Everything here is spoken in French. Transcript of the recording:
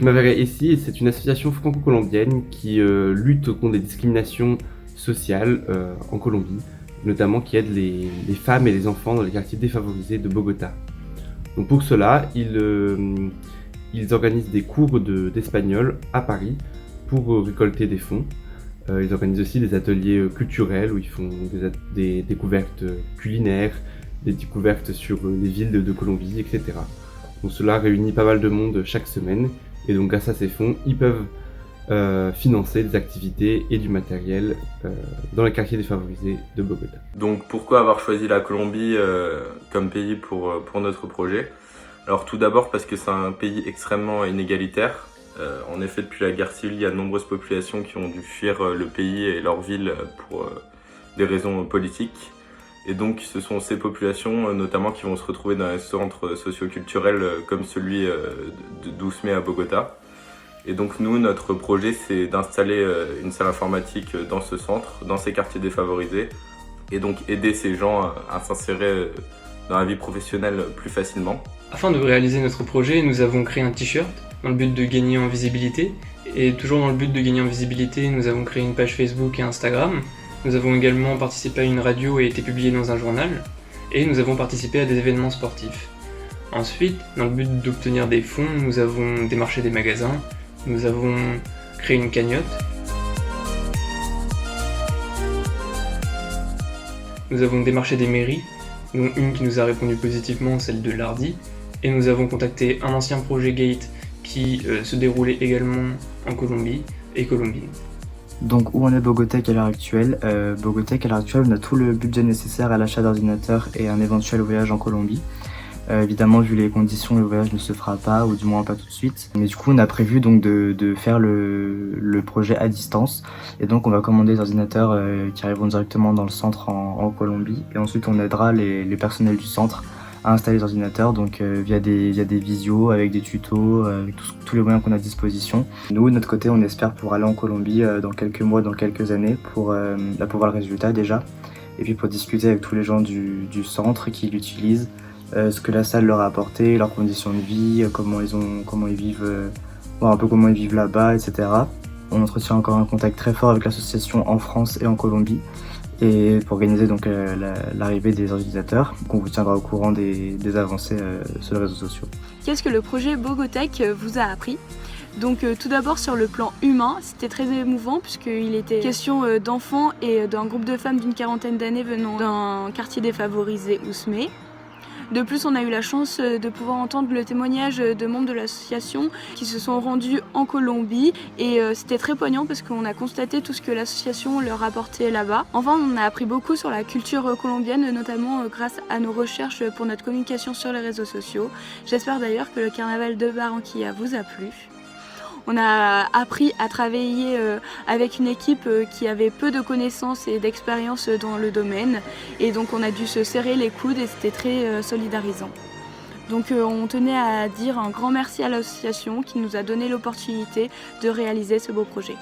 Primavera ESI, c'est une association franco-colombienne qui lutte contre les discriminations sociales en Colombie, notamment qui aide les femmes et les enfants dans les quartiers défavorisés de Bogota. Donc pour cela, ils organisent des cours d'espagnol à Paris pour récolter des fonds. Ils organisent aussi des ateliers culturels où ils font des découvertes culinaires, des découvertes sur les villes de Colombie, etc. Donc cela réunit pas mal de monde chaque semaine et donc grâce à ces fonds, ils peuvent financer des activités et du matériel dans les quartiers défavorisés de Bogota. Donc pourquoi avoir choisi la Colombie comme pays pour notre projet? Alors tout d'abord parce que c'est un pays extrêmement inégalitaire. En effet, depuis la guerre civile, il y a de nombreuses populations qui ont dû fuir le pays et leur ville pour des raisons politiques. Et donc ce sont ces populations notamment qui vont se retrouver dans un centre socio-culturel comme celui d'Ousmé à Bogota. Et donc nous, notre projet, c'est d'installer une salle informatique dans ce centre, dans ces quartiers défavorisés, et donc aider ces gens à s'insérer dans la vie professionnelle plus facilement. Afin de réaliser notre projet, nous avons créé un t-shirt dans le but de gagner en visibilité. Et toujours dans le but de gagner en visibilité, nous avons créé une page Facebook et Instagram. Nous avons également participé à une radio et été publié dans un journal. Et nous avons participé à des événements sportifs. Ensuite, dans le but d'obtenir des fonds, nous avons démarché des magasins. Nous avons créé une cagnotte. Nous avons démarché des mairies, dont une qui nous a répondu positivement, celle de l'Ardi. Et nous avons contacté un ancien projet Gate qui se déroulait également en Colombie et Colombine. Donc où en est Bogotech à l'heure actuelle? Bogotech à l'heure actuelle, on a tout le budget nécessaire à l'achat d'ordinateurs et un éventuel voyage en Colombie. Évidemment, vu les conditions, le voyage ne se fera pas, ou du moins pas tout de suite. Mais du coup, on a prévu donc de faire le projet à distance. Et donc, on va commander des ordinateurs qui arriveront directement dans le centre en Colombie. Et ensuite, on aidera les personnels du centre à installer les ordinateurs, donc via des visios, avec des tutos, avec tous les moyens qu'on a à disposition. Nous, de notre côté, on espère pouvoir aller en Colombie dans quelques mois, dans quelques années, pour voir le résultat déjà. Et puis pour discuter avec tous les gens du centre qui l'utilisent, ce que la salle leur a apporté, leurs conditions de vie, comment ils vivent, voir un peu comment ils vivent là-bas, etc. On entretient encore un contact très fort avec l'association en France et en Colombie, et pour organiser donc l'arrivée des ordinateurs. Donc on vous tiendra au courant des avancées sur les réseaux sociaux. Qu'est-ce que le projet Bogotech vous a appris ? Donc tout d'abord sur le plan humain, c'était très émouvant puisqu'il était question d'enfants et d'un groupe de femmes d'une quarantaine d'années venant d'un quartier défavorisé Ousmé. De plus, on a eu la chance de pouvoir entendre le témoignage de membres de l'association qui se sont rendus en Colombie et c'était très poignant parce qu'on a constaté tout ce que l'association leur apportait là-bas. Enfin, on a appris beaucoup sur la culture colombienne, notamment grâce à nos recherches pour notre communication sur les réseaux sociaux. J'espère d'ailleurs que le carnaval de Barranquilla vous a plu. On a appris à travailler avec une équipe qui avait peu de connaissances et d'expérience dans le domaine. Et donc on a dû se serrer les coudes et c'était très solidarisant. Donc on tenait à dire un grand merci à l'association qui nous a donné l'opportunité de réaliser ce beau projet.